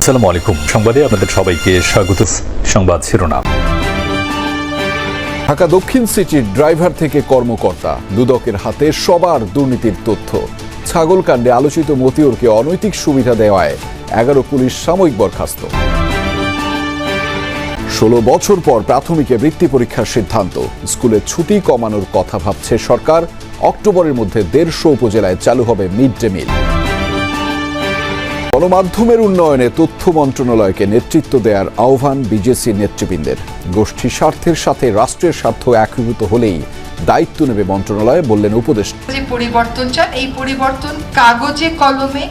আসসালামু আলাইকুম। সংবাদে আপনাদের সবাইকে স্বাগত। সংবাদ শিরোনাম। ঢাকা দক্ষিণ সিটির ড্রাইভার থেকে কর্মকর্তা দুদকের হাতে সবার দুর্নীতির তথ্য। ছাগলকাণ্ডে আলোচিত মতিউরকে অনৈতিক সুবিধা দেওয়ায় 11 পুলিশ সাময়িক বরখাস্ত। 16 বছর পর প্রাথমিকে বৃত্তি পরীক্ষার সিদ্ধান্ত। স্কুলে ছুটি কমানোর কথা ভাবছে সরকার। অক্টোবরের মধ্যে 150 উপজেলায় চালু হবে মিড ডে মিল। গণমাধ্যমের উন্নয়নে তথ্য মন্ত্রণালয়কে নেতৃত্ব দেওয়ার আহ্বান বিজেসি নেতৃবৃন্দের। গোষ্ঠী স্বার্থের সাথে রাষ্ট্রের স্বার্থ একীভূত হলেই দায়িত্ব নেবে মন্ত্রণালয়, বললেন উপদেষ্টা। যে পরিবর্তন চান, এই পরিবর্তন কাগজে কলমে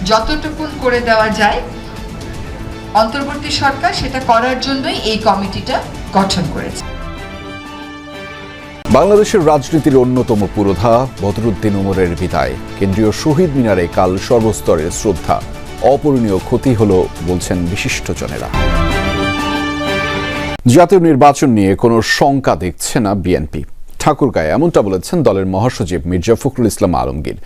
যতটুকুন করে দেওয়া যায় অন্তর্বর্তী সরকার সেটা করার জন্যই এই কমিটিটা গঠন করেছে। বাংলাদেশের রাজনীতির অন্যতম পুরোধা বদরুদ্দিন উমরের বিদায়। কেন্দ্রীয় শহীদ মিনারে কাল সর্বস্তরের শ্রদ্ধা। অপূরণীয় ক্ষতি হল বলছেন বিশিষ্টজনেরা। জাতীয় নির্বাচন নিয়ে কোনো শঙ্কা দেখছে না বিএনপি। ঠাকুরগাঁয়ে এমনটা বলেছেন দলের মহাসচিব মির্জা ফখরুল ইসলাম আলমগীর।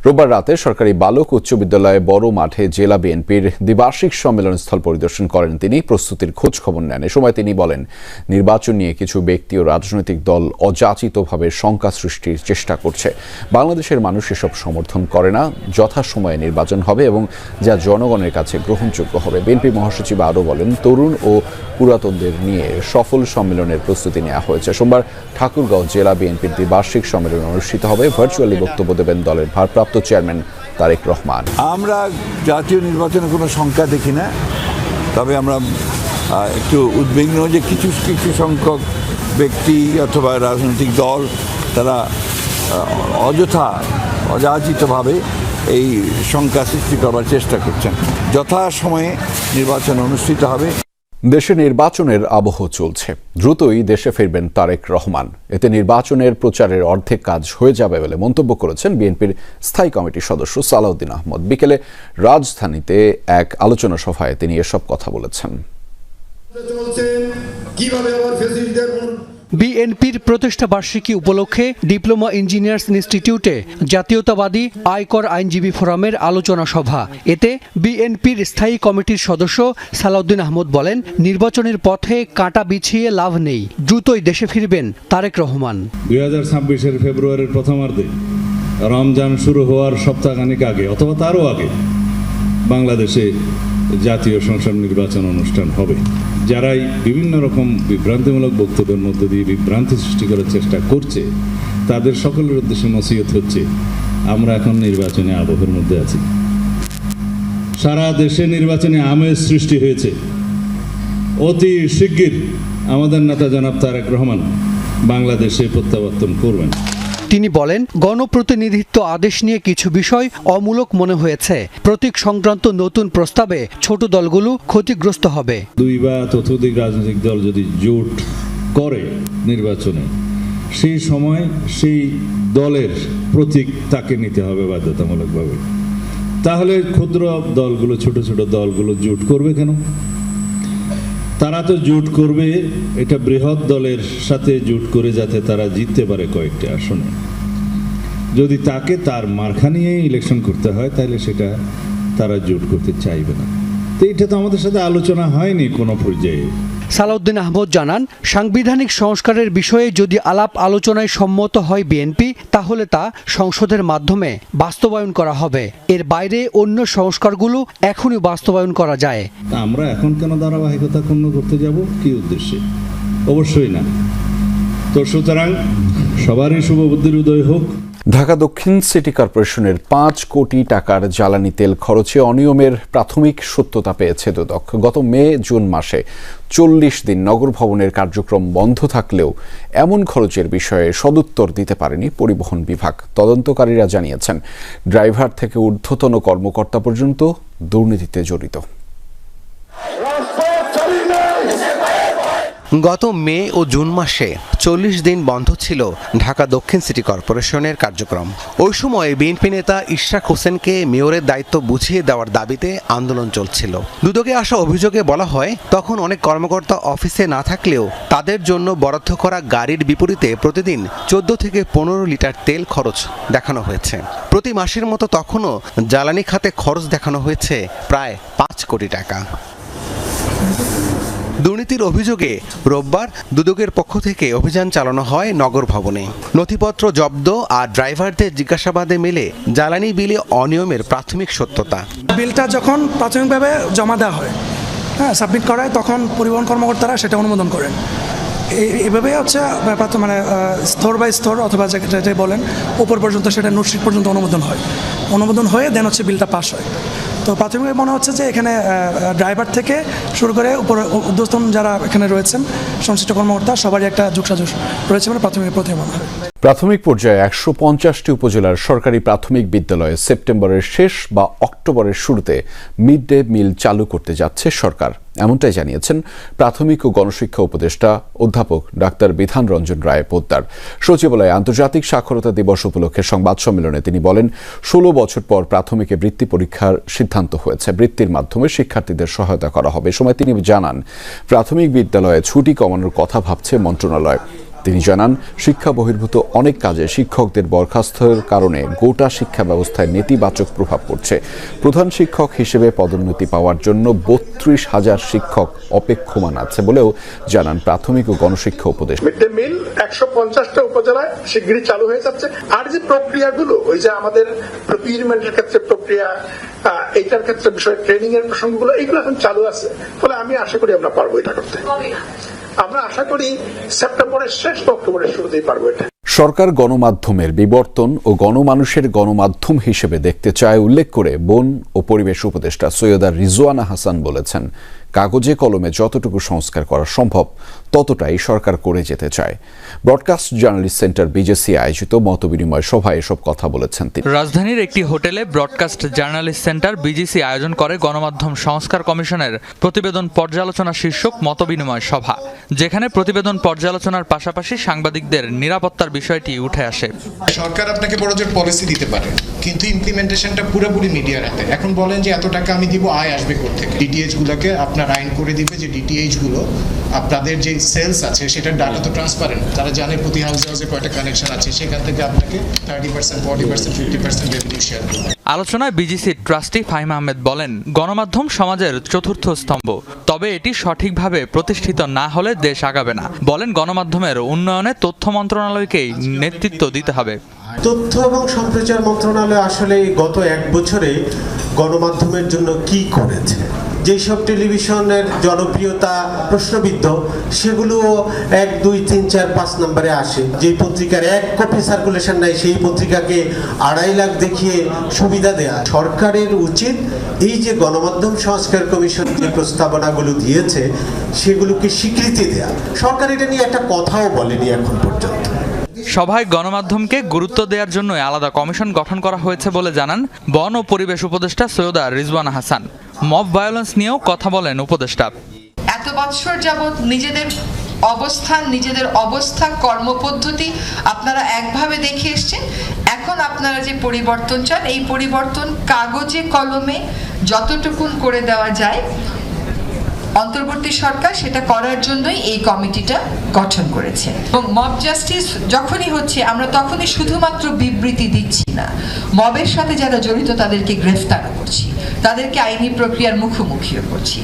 রোববার রাতে সরকারি বালক উচ্চ বিদ্যালয়ে বড় মাঠে জেলা বিএনপির দ্বিবার্ষিক সম্মেলন স্থল পরিদর্শন করেন তিনি। প্রস্তুতির খোঁজ খবর নেন। এ সময় তিনি বলেন, নির্বাচন নিয়ে কিছু ব্যক্তি ও রাজনৈতিক দল অযাচিতভাবে শঙ্কা সৃষ্টির চেষ্টা করছে। বাংলাদেশের মানুষ এসব সমর্থন করে না। যথাসময়ে নির্বাচন হবে এবং যা জনগণের কাছে গ্রহণযোগ্য হবে। বিএনপি মহাসচিব আরও বলেন, তরুণ ও পুরাতনদের নিয়ে সফল সম্মেলনের প্রস্তুতি নেওয়া হয়েছে। সোমবার ঠাকুরগাঁও জেলা বিএনপির দ্বিবার্ষিক সম্মেলন অনুষ্ঠিত হবে। ভার্চুয়ালি বক্তব্য দেবেন দলের ভারপ্রাপ্ত চেয়ারম্যান তারেক রহমান। আমরা জাতীয় নির্বাচনে কোনো শঙ্কা দেখি না, তবে আমরা একটু উদ্বিগ্ন যে কিছু কিছু সংখ্যক ব্যক্তি অথবা রাজনৈতিক দল তারা অযাচিতভাবে এই শঙ্কা সৃষ্টি করবার চেষ্টা করছেন। যথাসময়ে নির্বাচন অনুষ্ঠিত হবে। দেশে নির্বাচনের আবহ চলছে। দ্রুতই দেশে ফিরবেন তারেক রহমান। এতে নির্বাচনের প্রচারের অর্ধেক কাজ হয়ে যাবে বলে মন্তব্য করেছেন বিএনপির স্থায়ী কমিটির সদস্য সালাউদ্দিন আহমদ। বিকেলে রাজধানীতে এক আলোচনা সভায় তিনি এসব কথা বলেছেন। বিএনপির প্রতিষ্ঠা বার্ষিকী উপলক্ষে ডিপ্লোমা ইঞ্জিনিয়ার্স ইনস্টিটিউটে জাতীয়তাবাদী আয়কর আইনজীবী ফোরামের আলোচনা সভা। এতে বিএনপির স্থায়ী কমিটির সদস্য সালাউদ্দিন আহমদ বলেন, নির্বাচনের পথে কাঁটা বিছিয়ে লাভ নেই। দ্রুতই দেশে ফিরবেন তারেক রহমান। 2026 ফেব্রুয়ারির প্রথমার্ধে রমজান শুরু হওয়ার সপ্তাহখানেক আগে অথবা তারও আগে বাংলাদেশে জাতীয় সংসদ নির্বাচন অনুষ্ঠান হবে। যারাই বিভিন্ন রকম বিভ্রান্তিমূলক বক্তব্যের মধ্যে দিয়ে বিভ্রান্তি সৃষ্টি করার চেষ্টা করছে, তাদের সকলের উদ্দেশ্যে নসিহত হচ্ছে, আমরা এখন নির্বাচনে আবহের মধ্যে আছি। সারা দেশে নির্বাচনে আমেজ সৃষ্টি হয়েছে। অতি শিগগির আমাদের নেতা জনাব তারেক রহমান বাংলাদেশে প্রত্যাবর্তন করবেন। তিনি বলেন, গণপ্রতিনিধিত্ব আদেশ নিয়ে কিছু বিষয় অমূলক মনে হয়েছে। প্রতীক সংক্রান্ত নতুন প্রস্তাবে ছোট দলগুলো ক্ষতিগ্রস্ত হবে। দুই বা ততোধিক রাজনৈতিক দল যদি জোট করে নির্বাচনে, সেই সময় সেই দলের প্রতীক তাকে নিতে হবে বাধ্যতামূলকভাবে। তাহলে ক্ষুদ্র দলগুলো, ছোট ছোট দলগুলো জোট করবে কেন? তারা তো জোট করবে এটা বৃহৎ দলের সাথে জোট করে যাতে তারা জিততে পারে কয়েকটি আসনে। যদি তাকে তার মার্কা নিয়ে ইলেকশন করতে হয়, তাহলে সেটা তারা জোট করতে চাইবে না। তো এটা তো আমাদের সাথে আলোচনা হয়নি কোনো পর্যায়ে। সালাউদ্দিন আহমদ জানান, সাংবিধানিক সংস্কারের বিষয়ে যদি আলাপ আলোচনায় সম্মত হয় বিএনপি, তাহলে তা সংসদের মাধ্যমে বাস্তবায়ন করা হবে। এর বাইরে অন্য সংস্কারগুলো এখনই বাস্তবায়ন করা যায়। আমরা এখন কেন ধারাবাহিকতা ক্ষুণ্ণ করতে যাব? কি উদ্দেশ্যে? অবশ্যই না। তো সুতরাং সবারই শুভবুদ্ধির উদয় হোক। ঢাকা দক্ষিণ সিটি কর্পোরেশনের 5 কোটি টাকার জ্বালানি তেল খরচে অনিয়মের প্রাথমিক সত্যতা পেয়েছে দুদক। গত মে-জুন মাসে 40 দিন নগর ভবনের কার্যক্রম বন্ধ থাকলেও এমন খরচের বিষয়ে সদুত্তর দিতে পারেনি পরিবহন বিভাগ। তদন্তকারীরা জানিয়েছেন, ড্রাইভার থেকে ঊর্ধ্বতন কর্মকর্তা পর্যন্ত দুর্নীতিতে জড়িত। গত মে ও জুন মাসে 40 দিন বন্ধ ছিল ঢাকা দক্ষিণ সিটি কর্পোরেশনের কার্যক্রম। ওই সময় বিএনপি নেতা ইশরাক হোসেনকে মেয়রের দায়িত্ব বুঝিয়ে দেওয়ার দাবিতে আন্দোলন চলছিল। দুদকে আসা অভিযোগে বলা হয়, তখন অনেক কর্মকর্তা অফিসে না থাকলেও তাদের জন্য বরাদ্দ করা গাড়ির বিপরীতে প্রতিদিন 14 থেকে 15 লিটার তেল খরচ দেখানো হয়েছে। প্রতি মাসের মতো তখনও জ্বালানি খাতে খরচ দেখানো হয়েছে প্রায় 5 কোটি টাকা। দুর্নীতির অভিযোগে রোববার দুদকের পক্ষ থেকে অভিযান চালানো হয় নগর ভবনে। নথিপত্র জব্দ আর ড্রাইভারদের জিজ্ঞাসাবাদে মেলে জ্বালানি বিলে অনিয়মের প্রাথমিক সত্যতা। বিলটা যখন প্রাথমিকভাবে জমা দেওয়া হয়, সাবমিট করা হয়, তখন পরিবহন কর্মকর্তারা সেটা অনুমোদন করেন। এইভাবে হচ্ছে মানে স্তর বাই স্তর অথবা যেটাই বলেন উপর পর্যন্ত সেটা নোটশিট পর্যন্ত অনুমোদন হয়ে দেন হচ্ছে বিলটা পাস হয়। তো প্রাথমিকভাবে মনে হচ্ছে যে এখানে ড্রাইভার থেকে শুরু করে উপরে ঊর্ধ্বতন যারা এখানে রয়েছেন সংশ্লিষ্ট কর্মকর্তা সবারই একটা যোগসাজশ রয়েছে বলে প্রাথমিক প্রথমে মনে হয়। প্রাথমিক পর্যায়ে 150টি উপজেলার সরকারি প্রাথমিক বিদ্যালয়ে সেপ্টেম্বরের শেষ বা অক্টোবরের শুরুতে মিড ডে মিল চালু করতে যাচ্ছে সরকার, এমনটাই জানিয়েছেন প্রাথমিক ও গণশিক্ষা উপদেষ্টা অধ্যাপক ডাক্তার বিধান রঞ্জন রায় পোদ্দার। সচিবালয়ে আন্তর্জাতিক সাক্ষরতা দিবস উপলক্ষে সংবাদ সম্মেলনে তিনি বলেন, 16 বছর পর প্রাথমিকে বৃত্তি পরীক্ষার সিদ্ধান্ত হয়েছে। বৃত্তির মাধ্যমে শিক্ষার্থীদের সহায়তা করা হবে। এ সময় তিনি জানান, প্রাথমিক বিদ্যালয়ে ছুটি কমানোর কথা ভাবছে মন্ত্রণালয়। তিনি জানান, শিক্ষা বহির্ভূত অনেক কাজে শিক্ষকদের বরখাস্তের কারণে গোটা শিক্ষা ব্যবস্থায় নেতিবাচক প্রভাব পড়ছে। প্রধান শিক্ষক হিসেবে পদোন্নতি পাওয়ার জন্য 32,000 শিক্ষক অপেক্ষমান আছে বলেও জানান প্রাথমিক ও গণশিক্ষা উপদেষ্টা। মিড ডে মিল 150টা উপজেলায় শিগগিরই চালু হয়ে যাচ্ছে। আর যে প্রক্রিয়াগুলো, ওই যে আমাদের প্রকিউরমেন্টের ক্ষেত্রে প্রক্রিয়া, এইটার ক্ষেত্রে বিষয় ট্রেনিং এর প্রসঙ্গগুলো, এগুলো এখন চালু আছে। ফলে আমি আশা করি আমরা পারবো এটা করতে। আমরা আশা করি সেপ্টেম্বরের শেষ বা অক্টোবরের শুরুতেই পারবো এটা। সরকার গণমাধ্যমের বিবর্তন ও গণমানুষের গণমাধ্যম হিসেবে দেখতে চায় উল্লেখ করে বন ও পরিবেশ উপদেষ্টা সৈয়দা রিজওয়ানা হাসান বলেছেন, কাগজে কলমে যতটুকু সংস্কার করা সম্ভব ততটাই সরকার করে যেতে চায়। ব্রডকাস্ট জার্নালিস্ট সেন্টার বিজেসি আয়োজিত মতবিনিময় সভায় এসব কথা বলেছেন তিনি। রাজধানীর একটি হোটেলে ব্রডকাস্ট জার্নালিস্ট সেন্টার বিজেসি আয়োজন করে গণমাধ্যম সংস্কার কমিশনের প্রতিবেদন পর্যালোচনা শীর্ষক মতবিনিময় সভা, যেখানে প্রতিবেদন পর্যালোচনার পাশাপাশি সাংবাদিকদের নিরাপত্তার বিষয়টি উঠে আসে। সরকার আপনাকে বড় জোর পলিসি দিতে পারে, কিন্তু ইমপ্লিমেন্টেশনটা পুরোপুরি মিডিয়ার হাতে। এখন বলেন যে এত টাকা আমি দিব, আয় আসবে কোত্থেকে? ডিটিএইচ গুলোকে আপনার আইন করে দিবে যে ডিটিএইচ গুলো আপনাদের যে সেলস আছে সেটার ডাটা তো ট্রান্সপারেন্ট, তারা জানে প্রতি হাউসে হাউসে কয়টা কানেকশন আছে, সেখান থেকে আপনাকে 30%, 40%, 50% রেভিনিউ শেয়ার করবে। আলোচনায় বিজিসির ট্রাস্টি ফাহিম আহমেদ বলেন, গণমাধ্যম সমাজের চতুর্থ স্তম্ভ, তবে এটি সঠিকভাবে প্রতিষ্ঠিত না হলে দেশ আগাবে না। বলেন, গণমাধ্যমের উন্নয়নে তথ্য মন্ত্রণালয়কেই নেতৃত্ব দিতে হবে। তথ্য এবং সম্প্রচার মন্ত্রণালয় আসলে গত 1 বছরে গণমাধ্যমের জন্য কি করেছে? যেসব টেলিভিশনের জনপ্রিয়তা প্রশ্নবিদ্ধ, সেগুলো 1, 2, 3, 4, 5 নম্বরে আসে। যেই পত্রিকার 1 কপি সার্কুলেশন নাই, সেই পত্রিকাকে 2.5 লাখ দেখিয়ে সুবিধা দেয়া। সরকারের উচিত এই যে গণমাধ্যম সংস্কার কমিশন যে প্রস্তাবনাগুলো দিয়েছে সেগুলোকে স্বীকৃতি দেয়া। সরকার এটা নিয়ে একটা কথাও বলেনি এখন পর্যন্ত। সভায় গণমাধ্যমকে গুরুত্ব দেওয়ার জন্য আলাদা কমিশন গঠন করা হয়েছে বলে জানান বন ও পরিবেশ উপদেষ্টা সৈয়দা রিজওয়ানা হাসান। মব ভায়োলেন্স নিয়েও কথা বলেন উপদেষ্টা। এত বছর যাবৎ নিজেদের অবস্থা কর্মপদ্ধতি আপনারা একভাবে দেখে এসছেন। এখন আপনারা যে পরিবর্তন চান, এই পরিবর্তন কাগজে কলমে যতটুকুন করে দেওয়া যায়, অন্তর্বর্তী সরকার সেটা করার জন্যই এই কমিটিটা গঠন করেছে। এবং মব জাস্টিস যখনই হচ্ছে, আমরা তখনই শুধুমাত্র বিবৃতি দিচ্ছি না, মবের সাথে যারা জড়িত তাদেরকে গ্রেফতার করছি, তাদেরকে আইনি প্রক্রিয়ার মুখোমুখিও করছি।